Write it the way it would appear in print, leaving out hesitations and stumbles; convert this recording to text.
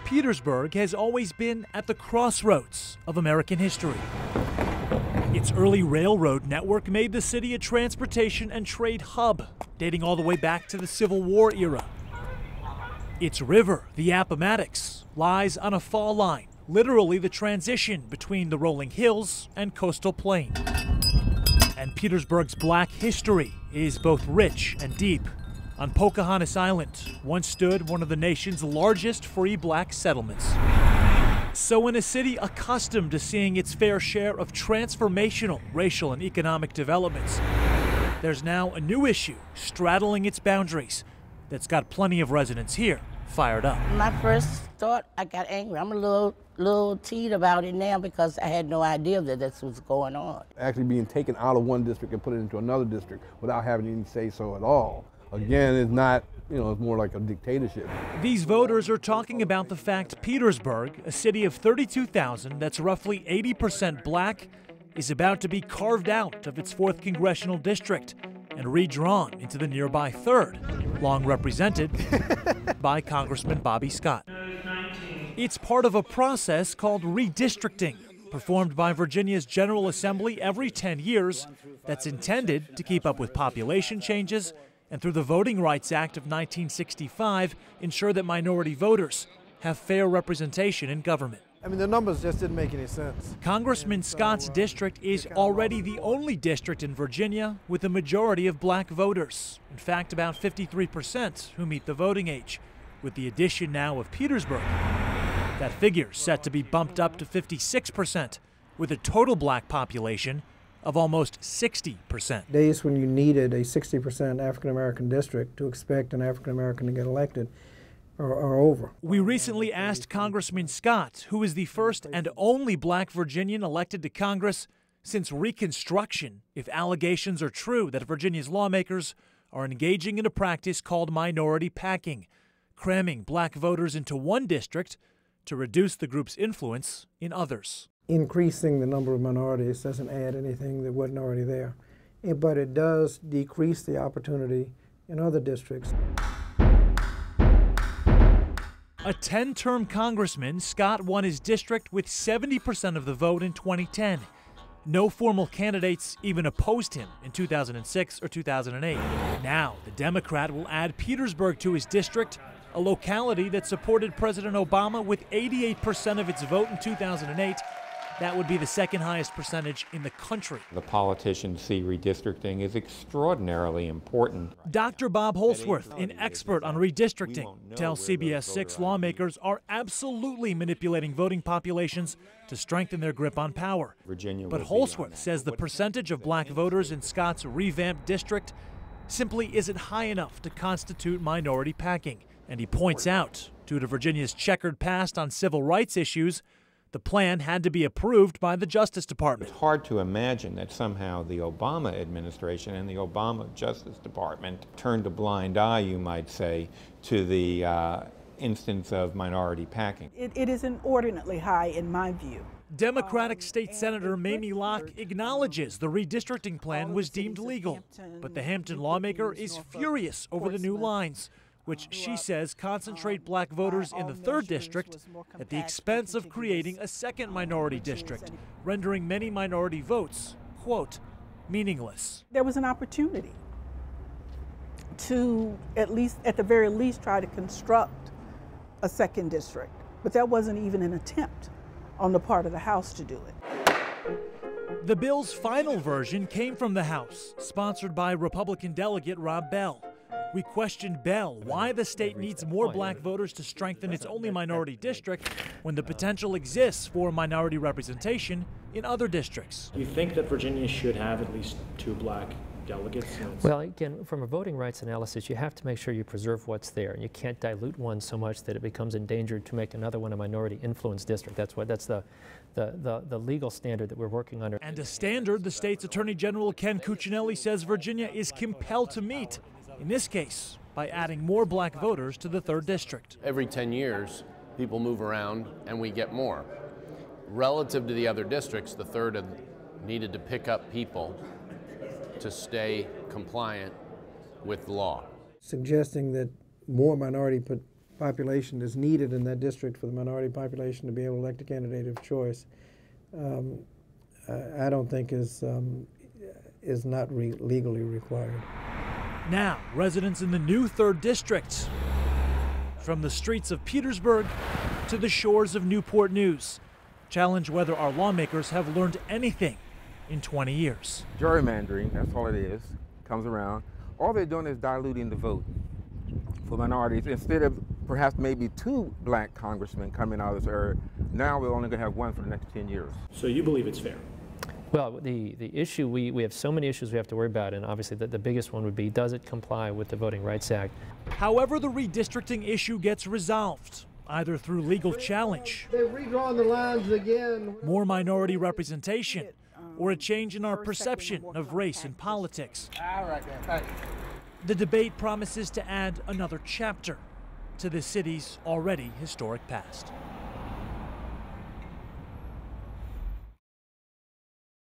Petersburg has always been at the crossroads of American history. Its early railroad network made the city a transportation and trade hub, dating all the way back to the Civil War era. Its river, the Appomattox, lies on a fall line, literally the transition between the rolling hills and coastal plain. And Petersburg's black history is both rich and deep. On Pocahontas Island once stood one of the nation's largest free black settlements. So in a city accustomed to seeing its fair share of transformational racial and economic developments, there's now a new issue straddling its boundaries that's got plenty of residents here fired up. My first thought, I got angry. I'm a little teed about it now because I had no idea that this was going on. Actually being taken out of one district and put it into another district without having any say-so at all. Again, it's not, it's more like a dictatorship. These voters are talking about the fact Petersburg, a city of 32,000 that's roughly 80% black, is about to be carved out of its 4th congressional district and redrawn into the nearby 3rd, long represented by Congressman Bobby Scott. It's part of a process called redistricting, performed by Virginia's General Assembly every 10 years, that's intended to keep up with population changes and, through the Voting Rights Act of 1965, ensure that minority voters have fair representation in government. I mean, the numbers just didn't make any sense. Congressman Scott's district is already the only district in Virginia with a majority of black voters. In fact, about 53% who meet the voting age. With the addition now of Petersburg, that figure's set to be bumped up to 56%, with a total black population of almost 60%. Days when you needed a 60% African-American district to expect an African-American to get elected are over. We recently asked Congressman Scott, who is the first and only black Virginian elected to Congress since Reconstruction, if allegations are true that Virginia's lawmakers are engaging in a practice called minority packing, cramming black voters into one district to reduce the group's influence in others. Increasing the number of minorities doesn't add anything that wasn't already there, but it does decrease the opportunity in other districts. A 10-term congressman, Scott won his district with 70% of the vote in 2010. No formal candidates even opposed him in 2006 or 2008. Now, the Democrat will add Petersburg to his district, a locality that supported President Obama with 88% of its vote in 2008. That would be the second highest percentage in the country. The politicians see redistricting as extraordinarily important. Dr. Bob Holsworth, an expert on redistricting, tells CBS 6 lawmakers are absolutely manipulating voting populations to strengthen their grip on power. But Holsworth says the percentage of black voters in Scott's revamped district simply isn't high enough to constitute minority packing. And he points out, due to Virginia's checkered past on civil rights issues, the plan had to be approved by the Justice Department. It's hard to imagine that somehow the Obama administration and the Obama Justice Department turned a blind eye, you might say, to the instance of minority packing. It is inordinately high in my view. Democratic State Senator Mamie Locke acknowledges the redistricting plan was deemed legal, but the Hampton lawmaker is furious over the new lines, which she says concentrate black voters in the 3rd district at the expense of creating a second minority district, rendering many minority votes, quote, meaningless. There was an opportunity to at the very least try to construct a second district, but that wasn't even an attempt on the part of the House to do it. The bill's final version came from the House, sponsored by Republican delegate Rob Bell. We questioned Bell why the state needs more black voters to strengthen its only minority district when the potential exists for minority representation in other districts. Do you think that Virginia should have at least 2 black delegates? Well, again, from a voting rights analysis, you have to make sure you preserve what's there, and you can't dilute one so much that it becomes endangered to make another one a minority influence district. That's the legal standard that we're working under. And a standard the state's Attorney General Ken Cuccinelli says Virginia is compelled to meet. In this case, by adding more black voters to the 3rd district. Every 10 years, people move around and we get more. Relative to the other districts, the 3rd needed to pick up people to stay compliant with the law. Suggesting that more minority population is needed in that district for the minority population to be able to elect a candidate of choice, I don't think is not legally required. Now, residents in the new 3rd District, from the streets of Petersburg to the shores of Newport News, challenge whether our lawmakers have learned anything in 20 years. Gerrymandering, that's all it is, comes around. All they're doing is diluting the vote for minorities. Instead of perhaps maybe 2 black congressmen coming out of this area, now we're only going to have 1 for the next 10 years. So you believe it's fair? Well, the issue, we have so many issues we have to worry about, and obviously the biggest one would be, does it comply with the Voting Rights Act? However the redistricting issue gets resolved, either through legal challenge, They've redrawn the lines again. more minority representation, or a change in our perception of race and politics, the debate promises to add another chapter to the city's already historic past.